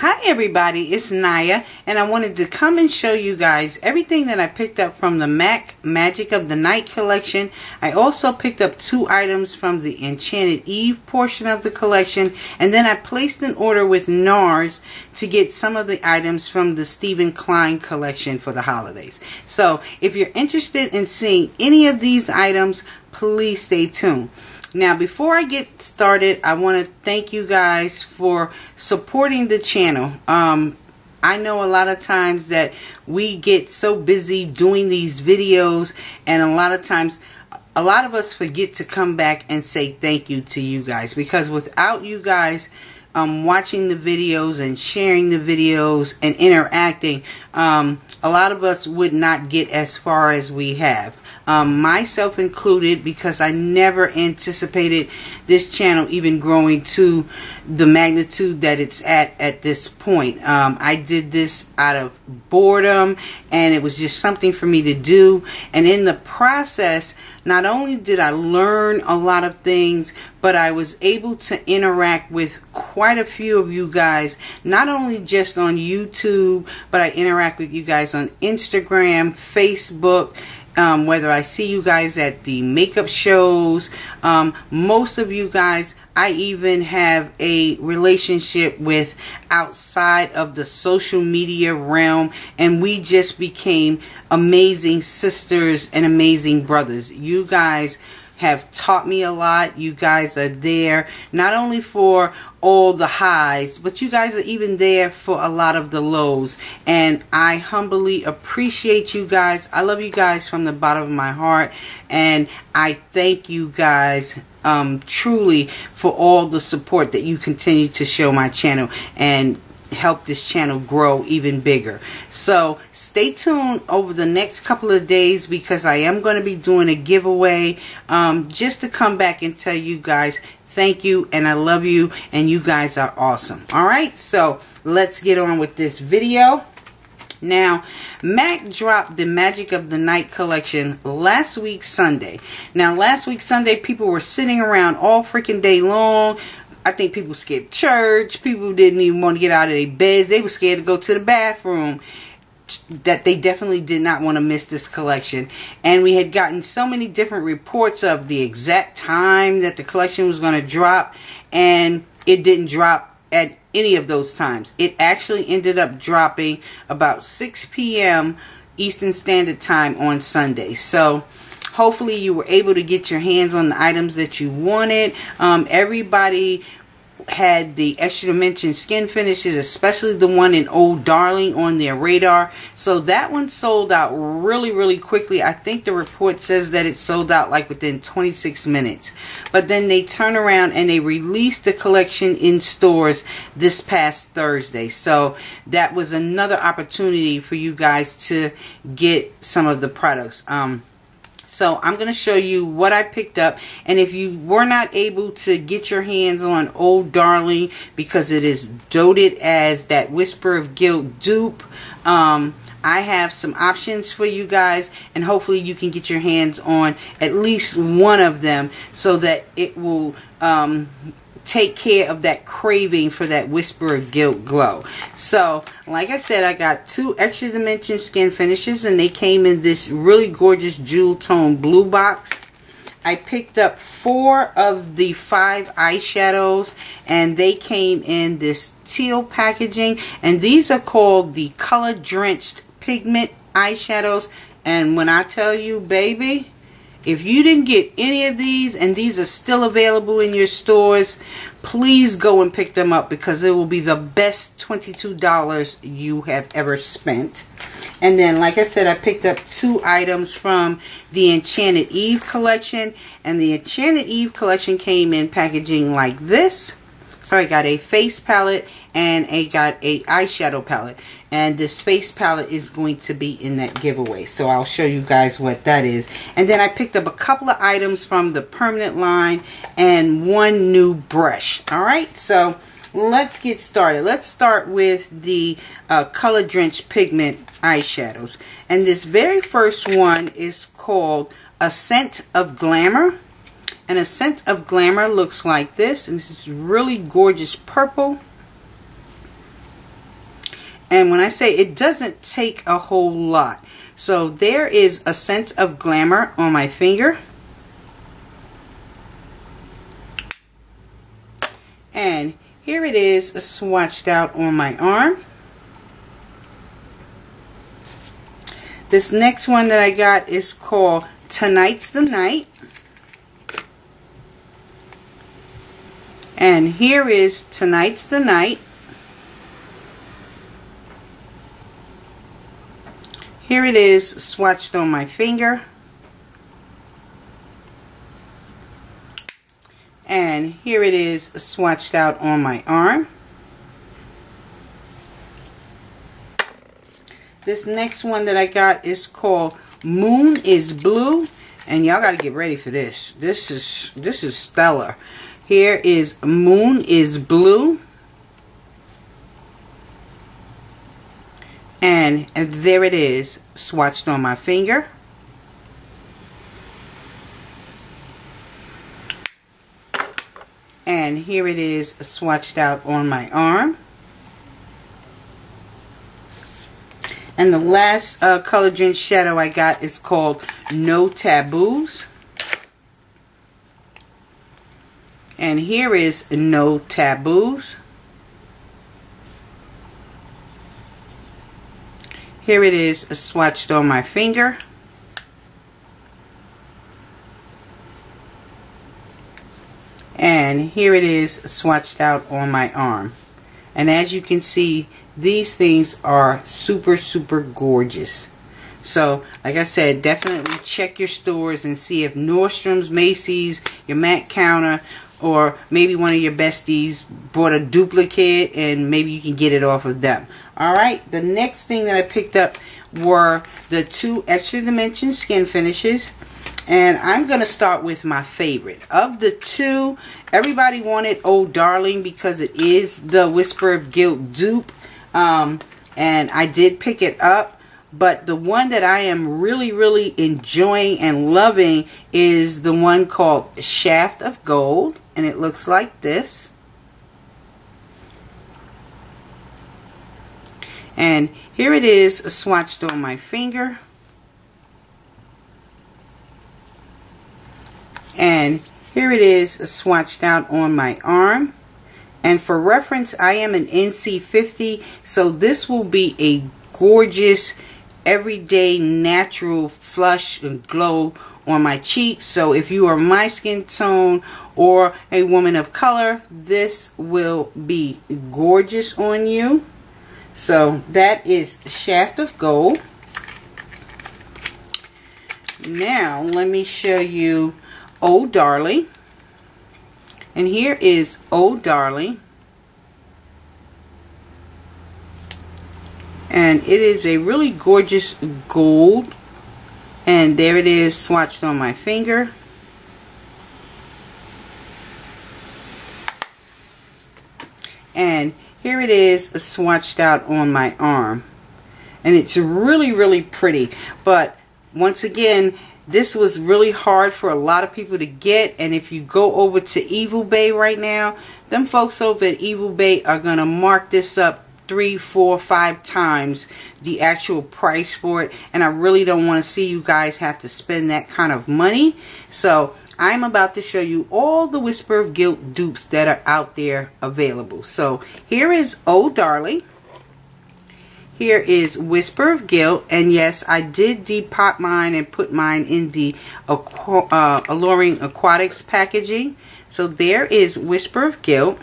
Hi everybody, it's Naya, and I wanted to come and show you guys everything that I picked up from the MAC Magic of the Night collection. I also picked up 2 items from the Enchanted Eve portion of the collection, and then I placed an order with Nars to get some of the items from the Klein collection for the holidays. So if you're interested in seeing any of these items, please stay tuned. Now, before I get started, I want to thank you guys for supporting the channel. I know a lot of times that we get so busy doing these videos, and a lot of times a lot of us forget to come back and say thank you to you guys, because without you guys watching the videos and sharing the videos and interacting, a lot of us would not get as far as we have. Myself included, because I never anticipated this channel even growing to the magnitude that it's at this point. I did this out of boredom, and it was just something for me to do. And in the process, not only did I learn a lot of things, but I was able to interact with quite a few of you guys, not only just on YouTube, but I interact with you guys on Instagram, Facebook, whether I see you guys at the makeup shows. Most of you guys I even have a relationship with outside of the social media realm, and we just became amazing sisters and amazing brothers. You guys have taught me a lot. You guys are there not only for all the highs, but you guys are even there for a lot of the lows, and I humbly appreciate you guys. I love you guys from the bottom of my heart, and I thank you guys truly for all the support that you continue to show my channel and help this channel grow even bigger. So stay tuned over the next couple of days, because I am going to be doing a giveaway just to come back and tell you guys thank you and I love you, and you guys are awesome. Alright, so let's get on with this video. Now, MAC dropped the Magic of the Night collection last week Sunday. Now, last week Sunday, people were sitting around all freaking day long. I think people skipped church. People didn't even want to get out of their beds. They were scared to go to the bathroom. That they definitely did not want to miss this collection. And we had gotten so many different reports of the exact time that the collection was going to drop, and it didn't drop at any of those times. It actually ended up dropping about 6 p.m. Eastern Standard Time on Sunday. So hopefully you were able to get your hands on the items that you wanted. Everybody had the extra dimension skin finishes, especially the one in Old Darling, on their radar. So that one sold out really quickly. I think the report says that it sold out like within 26 minutes. But then they turn around and they released the collection in stores this past Thursday. So that was another opportunity for you guys to get some of the products. So I'm going to show you what I picked up, and if you were not able to get your hands on Old Darling because it is doted as that Whisper of Guilt dupe, I have some options for you guys, and hopefully you can get your hands on at least one of them so that it will take care of that craving for that Whisper of Guilt glow. So, like I said, I got 2 extra dimension skin finishes, and they came in this really gorgeous jewel tone blue box. I picked up 4 of the 5 eyeshadows, and they came in this teal packaging, and these are called the Color Drenched Pigment eyeshadows. And when I tell you, baby, if you didn't get any of these and these are still available in your stores, please go and pick them up, because it will be the best $22 you have ever spent. And then, like I said, I picked up 2 items from the Enchanted Eve collection, and the Enchanted Eve collection came in packaging like this. So I got a face palette and I got a eyeshadow palette, and this face palette is going to be in that giveaway, so I'll show you guys what that is. And then I picked up a couple of items from the permanent line and 1 new brush. Alright, so let's get started. Let's start with the Color Drenched Pigment eyeshadows, and this very first one is called ASCENT of Glamour. And ASCENT of Glamour looks like this, and this is really gorgeous purple. And when I say it doesn't take a whole lot. So there is ASCENT of Glamour on my finger. And here it is swatched out on my arm. This next one that I got is called Tonight's the Night. And here is Tonight's the Night. Here it is swatched on my finger. And here it is swatched out on my arm. This next one that I got is called Moon is Blue. And y'all got to get ready for this. This is stellar. Here is Moon is Blue. And there it is, swatched on my finger. And here it is, swatched out on my arm. And the last color drenched shadow I got is called No Taboos. And here is No Taboos. Here it is swatched on my finger. And here it is swatched out on my arm. And as you can see, these things are super, super gorgeous. So, like I said, definitely check your stores and see if Nordstrom's, Macy's, your MAC counter, or maybe one of your besties bought a duplicate and maybe you can get it off of them. Alright, the next thing that I picked up were the 2 extra dimension skin finishes. And I'm going to start with my favorite. Of the 2, everybody wanted Oh Darling because it is the Whisper of Guilt dupe. And I did pick it up. But the one that I am really, really enjoying and loving is the one called Shaft of Gold. And it looks like this. And here it is swatched on my finger. And here it is swatched out on my arm. And for reference, I am an NC50. So this will be a gorgeous, everyday, natural flush and glow on my cheeks. So if you are my skin tone or a woman of color, this will be gorgeous on you. So that is Shaft of Gold. Now let me show you Oh Darling. And here is Oh Darling. And it is a really gorgeous gold. And there it is swatched on my finger. And here it is swatched out on my arm. And it's really, really pretty. But once again, this was really hard for a lot of people to get. And if you go over to Evil Bay right now, them folks over at Evil Bay are going to mark this up 3, 4, 5 times the actual price for it. And I really don't want to see you guys have to spend that kind of money. So I'm about to show you all the Whisper of Guilt dupes that are out there available. So here is Oh Darling. Here is Whisper of Guilt. And yes, I did depot mine and put mine in the Alluring Aquatics packaging. So there is Whisper of Guilt.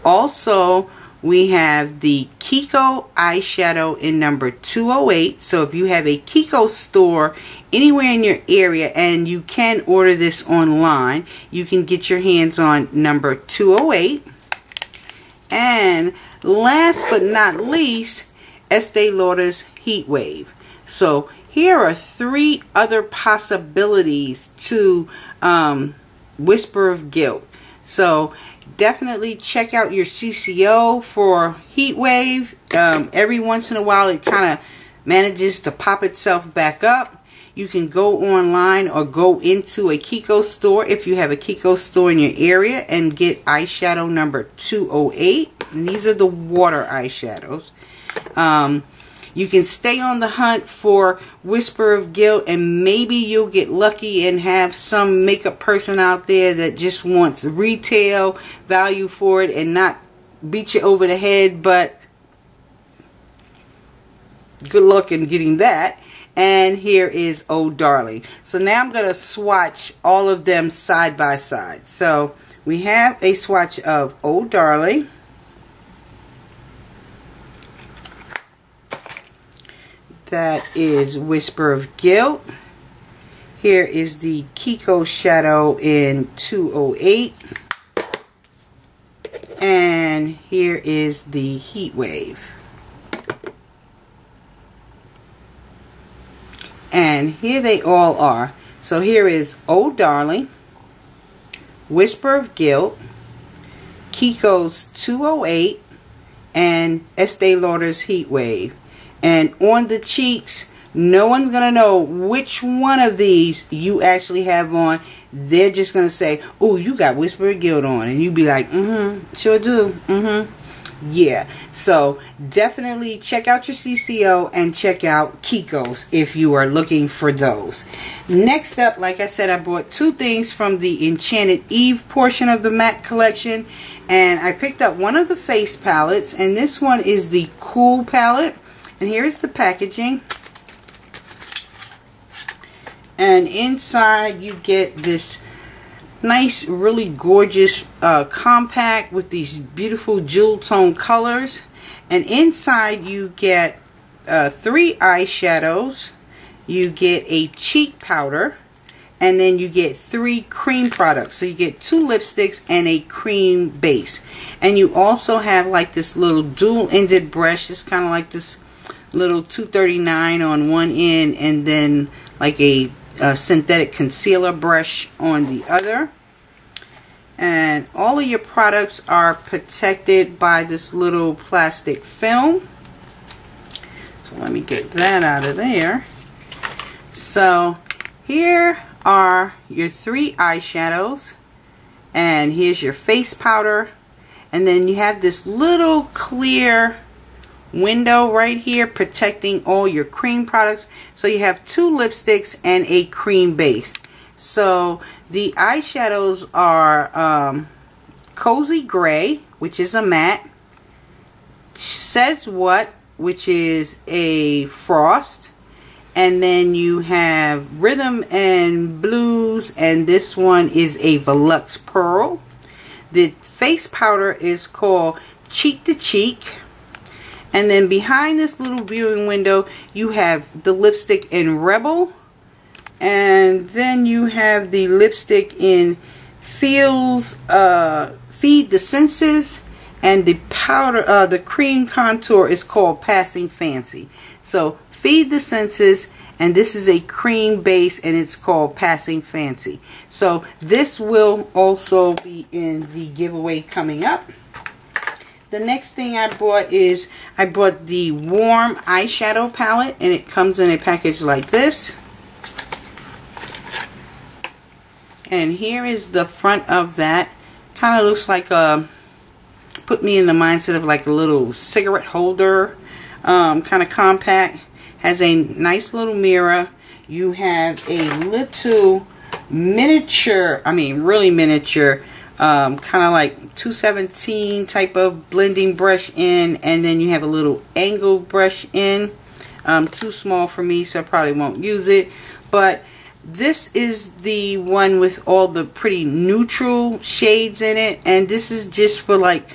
Also, we have the Kiko eyeshadow in number 208. So if you have a Kiko store anywhere in your area, and you can order this online, you can get your hands on number 208. And last but not least, Estee Lauder's Heat Wave. So here are 3 other possibilities to Whisper of Guilt. So definitely check out your CCO for Heat Wave. Every once in a while it kind of manages to pop itself back up. You can go online or go into a Kiko store if you have a Kiko store in your area and get eyeshadow number 208. And these are the water eyeshadows. You can stay on the hunt for Whisper of Guilt, and maybe you'll get lucky and have some makeup person out there that just wants retail value for it and not beat you over the head, but good luck in getting that. And here is Oh Darling. So now I'm going to swatch all of them side by side. So we have a swatch of Oh Darling. That is Whisper of Guilt. Here is the Kiko shadow in 208. And here is the Heat Wave. And here they all are. So here is Oh Darling, Whisper of Guilt, Kiko's 208, and Estee Lauder's Heat Wave. And on the cheeks, no one's going to know which one of these you actually have on. They're just going to say, oh, you got Whisper of Guilt on. And you be like, sure do. Yeah. So definitely check out your CCO and check out Kiko's if you are looking for those. Next up, like I said, I bought two things from the Enchanted Eve portion of the MAC collection. And I picked up one of the face palettes. And this one is the Cool palette. And here is the packaging. And inside you get this nice, really gorgeous compact with these beautiful jewel tone colors. And inside you get 3 eyeshadows. You get a cheek powder. And then you get 3 cream products. So you get 2 lipsticks and a cream base. And you also have like this little dual-ended brush. It's kind of like this little 239 on one end, and then like a synthetic concealer brush on the other. And all of your products are protected by this little plastic film. So let me get that out of there. So here are your 3 eyeshadows, and here's your face powder, and then you have this little clear window right here protecting all your cream products. So you have 2 lipsticks and a cream base. So the eyeshadows are Cozy Gray, which is a matte, Says What, which is a frost, and then you have Rhythm and Blues, and this one is a Volux Pearl. The face powder is called Cheek to Cheek. And then behind this little viewing window, you have the lipstick in Rebel. And then you have the lipstick in Feed the Senses. And the powder, the cream contour is called Passing Fancy. So Feed the Senses, and this is a cream base, and it's called Passing Fancy. So this will also be in the giveaway coming up. The next thing I bought is, I bought the Warm eyeshadow palette, and it comes in a package like this. And here is the front of that. Kind of looks like a, put me in the mindset of like a little cigarette holder, kind of compact. Has a nice little mirror. You have a little miniature, I mean really miniature, kind of like 217 type of blending brush in, and then you have a little angle brush in. Too small for me, so I probably won't use it. But this is the one with all the pretty neutral shades in it, and this is just for like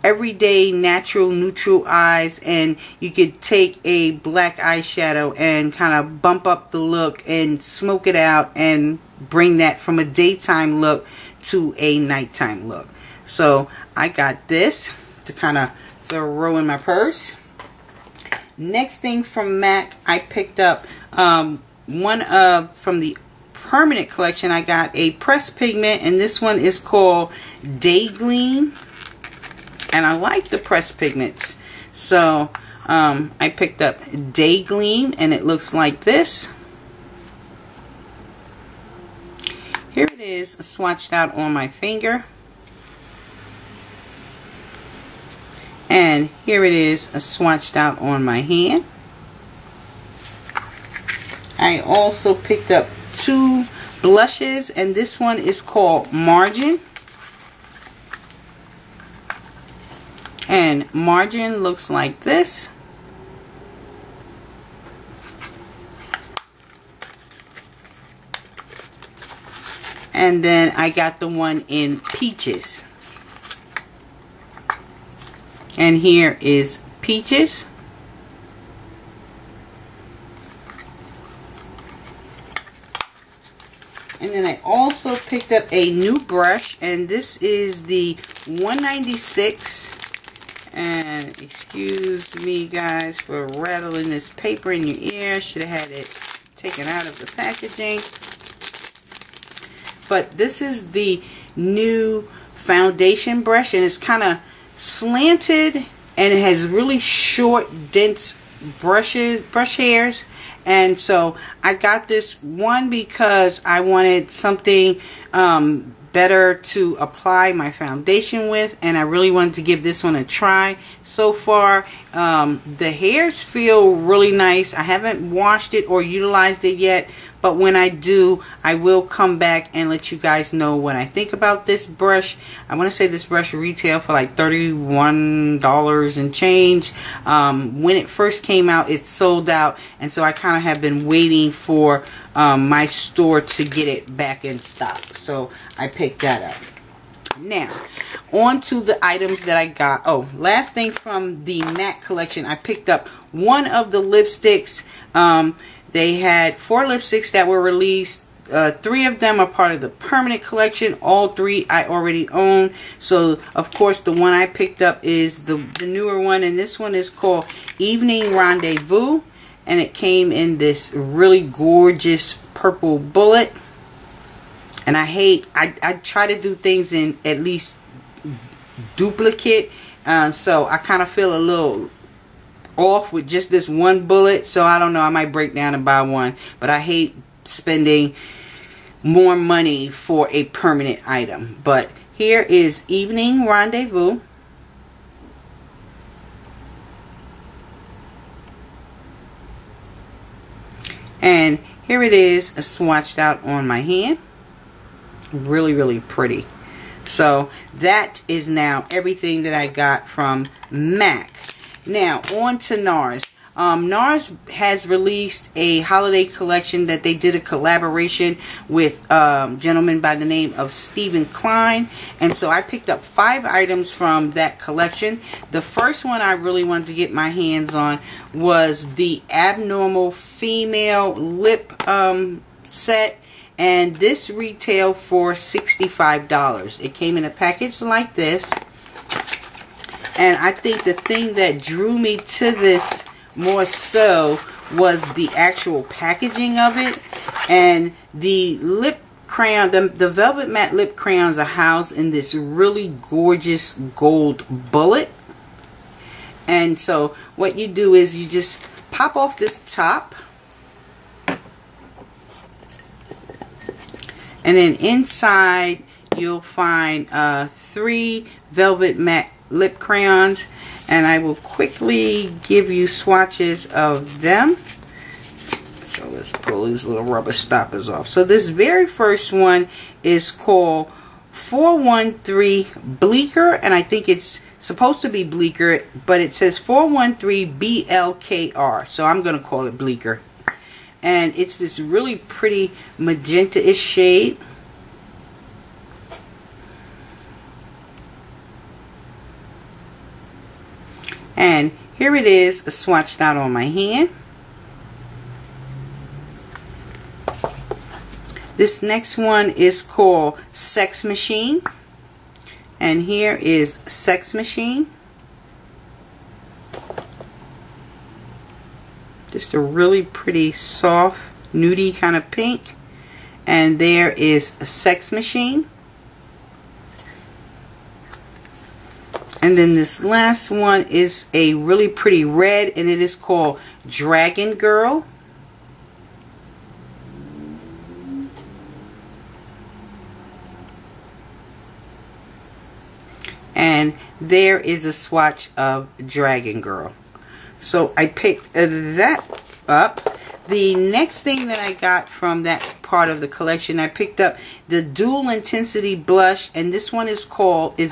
everyday natural neutral eyes. And you could take a black eyeshadow and kind of bump up the look and smoke it out and bring that from a daytime look to a nighttime look. So I got this to kind of throw in my purse. Next thing from MAC, I picked up from the permanent collection. I got a pressed pigment, and this one is called Day Gleam. And I like the pressed pigments. So I picked up Day Gleam, and it looks like this. Here it is, swatched out on my finger. And here it is swatched out on my hand. I also picked up 2 blushes, and this one is called Margin. And Margin looks like this. And then I got the one in Peaches. And here is Peaches. And then I also picked up a new brush, and this is the 196. And excuse me guys for rattling this paper in your ear. Should have had it taken out of the packaging. But this is the new foundation brush, and it's kind of slanted, and it has really short, dense brush hairs. And so I got this one because I wanted something better to apply my foundation with, and I really wanted to give this one a try. So far the hairs feel really nice. I haven't washed it or utilized it yet, but when I do, I will come back and let you guys know what I think about this brush. I want to say this brush retail for like $31 and change. When it first came out, it sold out, and so I kind of have been waiting for my store to get it back in stock. So I picked that up. Now, on to the items that I got. Oh, last thing from the MAC collection, I picked up one of the lipsticks. They had 4 lipsticks that were released. 3 of them are part of the permanent collection. All 3 I already own. So, of course, the one I picked up is the newer one. And this one is called Evening Rendezvous. And it came in this really gorgeous purple bullet. And I try to do things in at least duplicate. So I kind of feel a little off with just this one bullet. So I don't know, I might break down and buy one. But I hate spending more money for a permanent item. But here is Evening Rendezvous. And here it is swatched out on my hand. Really, really pretty. So that is now everything that I got from MAC. Now on to Nars. Nars has released a holiday collection that they did a collaboration with a gentleman by the name of Klein. And so I picked up 5 items from that collection. The first one I really wanted to get my hands on was the Abnormal Female Lip set. And this retailed for $65. It came in a package like this. And I think the thing that drew me to this more so was the actual packaging of it. And the lip crayon, the velvet matte lip crayons are housed in this really gorgeous gold bullet. And so what you do is you just pop off this top. And then inside you'll find 3 velvet matte lip crayons, and I will quickly give you swatches of them. So let's pull these little rubber stoppers off. So this very first one is called 413 Bleaker, and I think it's supposed to be Bleaker, but it says 413 BLKR, so I'm going to call it Bleaker. And it's this really pretty magenta-ish shade. And here it is swatched out on my hand. This next one is called Sex Machine. And here is Sex Machine. Just a really pretty soft nudie kind of pink. And there is a Sex Machine. And then this last one is a really pretty red, and it is called Dragon Girl. And there is a swatch of Dragon Girl. So I picked that up. The next thing that I got from that part of the collection, I picked up the Dual Intensity Blush, and this one is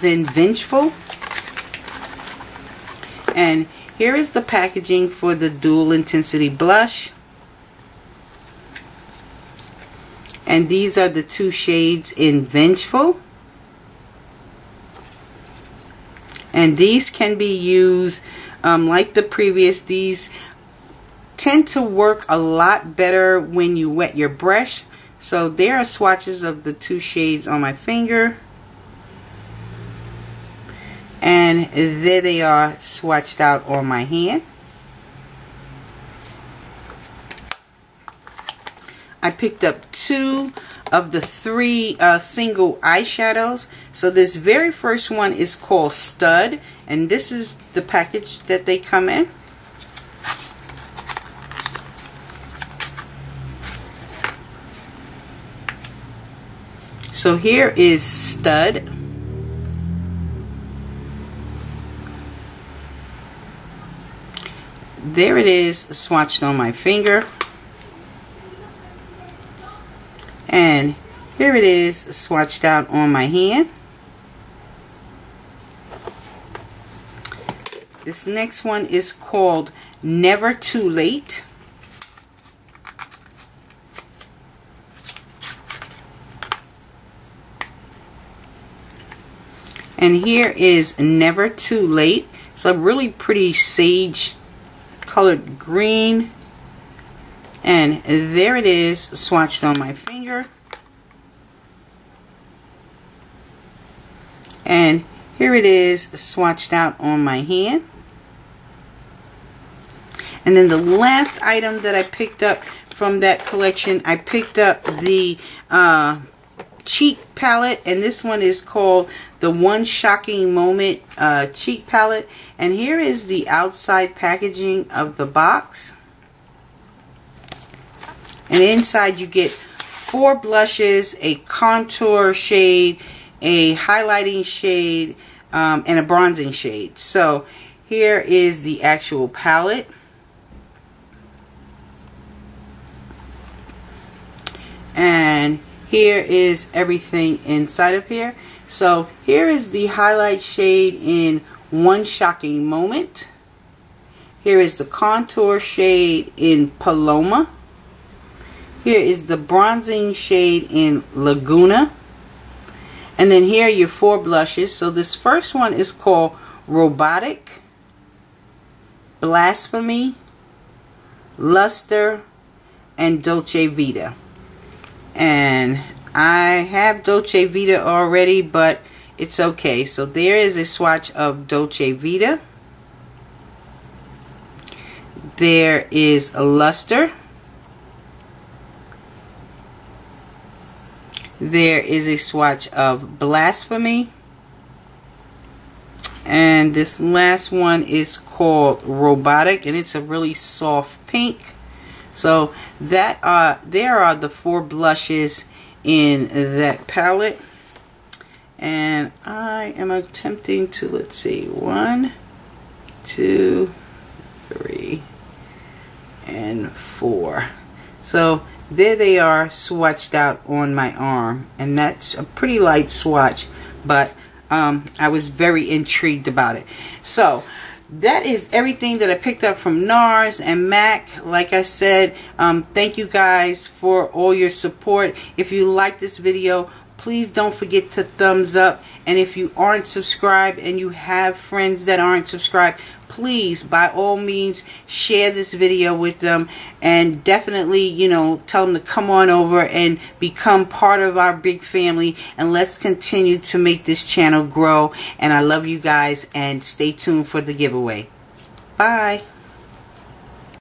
in Vengeful. And here is the packaging for the Dual Intensity Blush. And these are the two shades in Vengeful. And these can be used like the previous. These tend to work a lot better when you wet your brush. So there are swatches of the two shades on my finger. And there they are swatched out on my hand. I picked up 2 of the 3 single eyeshadows. So this very first one is called Stud, and this is the package that they come in. So here is Stud. There it is swatched on my finger. And here it is swatched out on my hand. This next one is called Never Too Late. And here is Never Too Late. It's a really pretty sage colored green. And there it is swatched on my finger. And here it is swatched out on my hand. And then the last item that I picked up from that collection, I picked up the cheek palette, and this one is called the One Shocking Moment cheek palette. And here is the outside packaging of the box. And inside you get 4 blushes, a contour shade, a highlighting shade, and a bronzing shade. So here is the actual palette. And here is everything inside of here. So here is the highlight shade in One Shocking Moment. Here is the contour shade in Paloma. Here is the bronzing shade in Laguna. And then here are your 4 blushes. So this first one is called Robotic, Blasphemy, Luster, and Dolce Vita. And I have Dolce Vita already, but it's okay. So there is a swatch of Dolce Vita. There is a Luster. There is a swatch of Blasphemy. And this last one is called Robotic, and it's a really soft pink. So there are the 4 blushes in that palette. And I am attempting to, let's see, 1, 2, 3, and 4. So there they are swatched out on my arm, and that's a pretty light swatch, but I was very intrigued about it. So that is everything that I picked up from Nars and MAC. Like I said, thank you guys for all your support. If you like this video, please don't forget to thumbs up. And if you aren't subscribed and you have friends that aren't subscribed, please, by all means, share this video with them, and definitely, you know, tell them to come on over and become part of our big family, and let's continue to make this channel grow. And I love you guys, and stay tuned for the giveaway. Bye.